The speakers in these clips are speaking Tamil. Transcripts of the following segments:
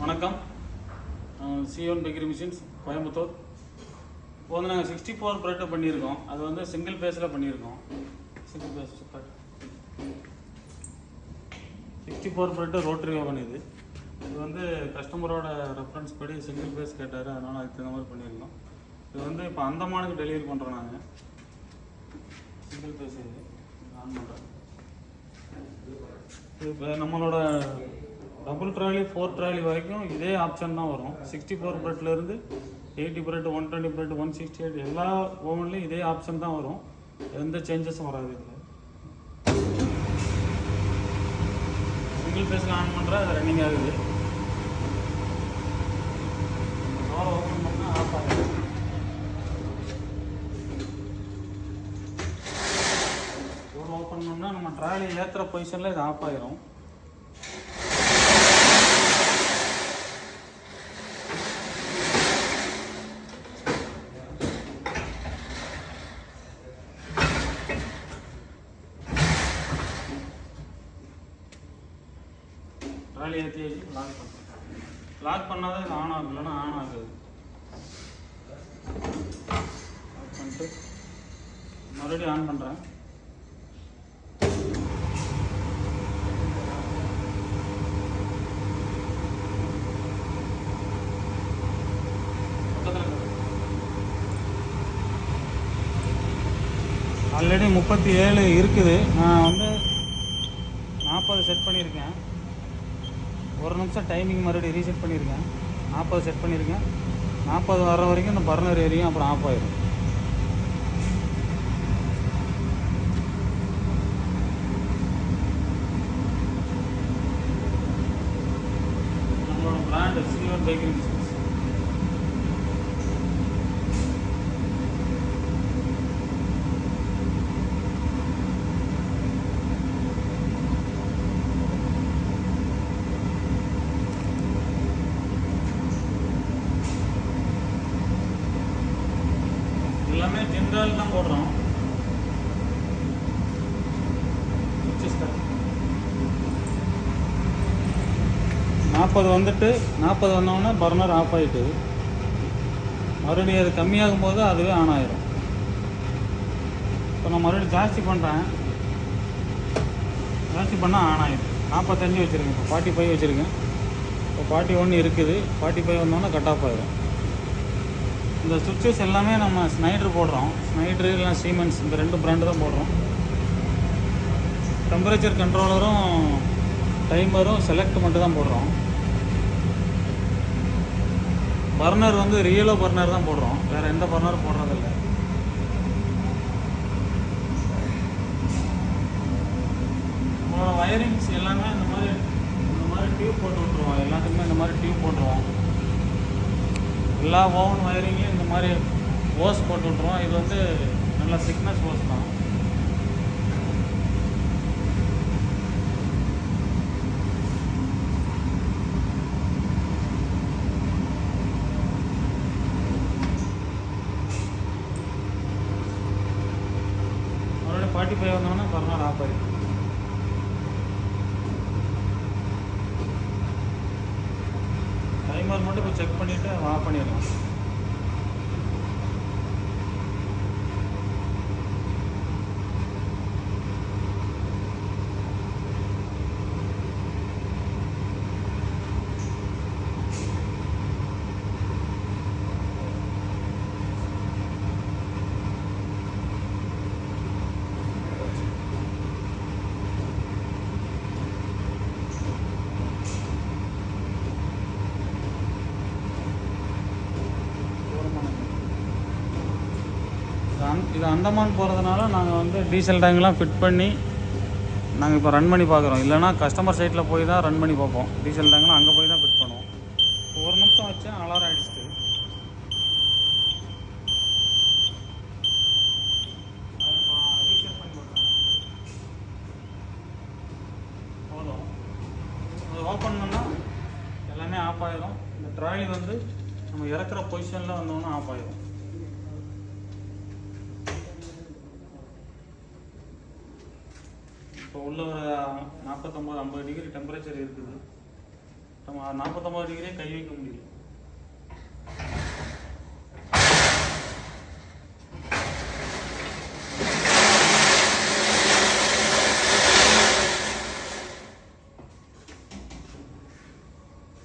வணக்கம். C1 bakery machines Coimbatore. இப்போ வந்து நாங்கள் 64 ப்ரெட்டு பண்ணியிருக்கோம். அது வந்து சிங்கிள் பேஸில் பண்ணியிருக்கோம். Single phase 64 bread rotary oven. இது வந்து கஸ்டமரோட ரெஃபரன்ஸ் படி சிங்கிள் பேஸ் கேட்டார், அதனால் அதுக்கு தகுந்த மாதிரி பண்ணியிருக்கோம். இது வந்து இப்போ அந்தமானுக்கு டெலிவரி பண்ணுறோம். நாங்கள் சிங்கிள் பேஸ் இது ஆன் பண்ணுறோம். இப்போ நம்மளோட டபுள் ட்ராலி 4 ட்ராலி வரைக்கும் இதே ஆப்ஷன் தான் வரும். 64 ப்ரெட்லேருந்து 80 ப்ரெட், 120 ப்ரெட், 168 எல்லா ஓவன்லேயும் இதே ஆப்ஷன் தான் வரும். எந்த சேஞ்சஸும் வராது. இதில் சிங்கிள் பேஸில் ஆன் பண்ணுற அது ரன்னிங் ஆகுது. டோரை ஓப்பன் பண்ணால் ஆஃப் ஆகிடும். டோர் ஓப்பன் பண்ணால் நம்ம ட்ராலி ஏற்றுற பொசிஷனில் இது ஆஃப் ஆகிரும். ட்ராலி ஏற்றி லாக் பண்ணுறேன். லாக் பண்ணாதான் இது ஆன் ஆகும், இல்லைன்னா ஆன் ஆகுது. லாக் பண்ணிட்டு மறுபடியும் ஆன் பண்ணுறேன். ஆல்ரெடி 37 இருக்குது. நான் வந்து 40 செட் பண்ணியிருக்கேன். ஒரு நிமிஷம் டைமிங் மறுபடியும் ரீசெட் பண்ணியிருக்கேன். 40 செட் பண்ணியிருக்கேன். 40 வர வரைக்கும் இந்த பர்னர் ஏரியும் அப்புறம் ஆஃப் ஆயிடும். நம்மளோட பிராண்ட் C1 பேக்கரி மிஷின்ஸ். எல்லாமே ஜென்ரல் தான் போடுறோம். 40 வந்துட்டு 40 வந்தோடனே பர்னர் ஆஃப் ஆகிட்டு மறுபடியும் அது கம்மியாகும் போது அதுவே ஆன் ஆயிரும். இப்போ நான் மறுபடியும் ஜாஸ்தி பண்ணுறேன். ஜாஸ்தி பண்ணால் ஆன் ஆகிடும். 45 வச்சுருக்கேன். இப்போ 45 வச்சுருக்கேன். இப்போ 41 இருக்குது. 45 வந்தோடனே கட் ஆஃப் ஆயிரும். இந்த சுவிட்சஸ் எல்லாமே நம்ம ஸ்னைடர் போடுறோம். ஸ்னைடரு இல்லைனா சீமென்ஸ், இந்த 2 பிராண்டு தான் போடுறோம். டெம்பரேச்சர் கண்ட்ரோலரும் டைமரும் செலக்ட் மட்டும் தான் போடுறோம். பர்னர் வந்து ரியலோ பர்னர் தான் போடுறோம். வேறு எந்த பர்னரும் போடுறதில்ல. நம்மளோட வயரிங்ஸ் எல்லாமே இந்த மாதிரி டியூப் போட்டு விட்ருவோம். எல்லாத்துக்குமே இந்த மாதிரி டியூப் போட்டுருவோம். எல்லா ஓவன் வயரிங்லையும் இந்த மாதிரி ஓஸ் போட்டு விட்ருவோம். இது வந்து நல்ல திக்னஸ் ஓஸ் தான். மறுபடியும் 45 வந்தோன்னா பர்னர் ஆஃப் ஆகிடும். டைமர் மட்டும் இப்போ செக் பண்ணிவிட்டு ஆஃப் பண்ணிடலாம். இது அந்தமான் போகிறதுனால நாங்கள் வந்து டீசல் டேங்க்லாம் ஃபிட் பண்ணி நாங்கள் இப்போ ரன் பண்ணி பார்க்குறோம். இல்லைனா கஸ்டமர் சைட்டில் போய் தான் ரன் பண்ணி பார்ப்போம். டீசல் டேங்க்லாம் அங்கே போய் தான் ஃபிட் பண்ணுவோம். ஒரு நிமிஷம் வச்சு அலாரம் ஆகிடுச்சு. ரீசெட் பண்ணி பார்க்குறேன். போதும். அது ஓப்பன் பண்ணால் எல்லாமே ஆஃப் ஆகிடும். இந்த ட்ராலி வந்து நம்ம இறக்குற பொசிஷனில் வந்தோன்னா ஆஃப் ஆகிடும். இப்போ உள்ள ஒரு 49-50 டிகிரி டெம்பரேச்சர் இருக்குது. நம்ம 49 டிகிரியே கை வைக்க முடியல.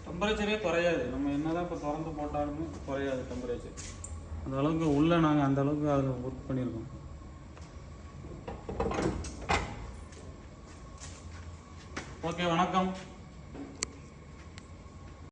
டெம்பரேச்சரே குறையாது. நம்ம என்னதான் இப்போ திறந்து போட்டாலுமே குறையாது டெம்பரேச்சர். அந்த அளவுக்கு உள்ளே நாங்கள் அந்த அளவுக்கு அதில் ஒர்க் பண்ணியிருக்கோம். ஓகே, வணக்கம்.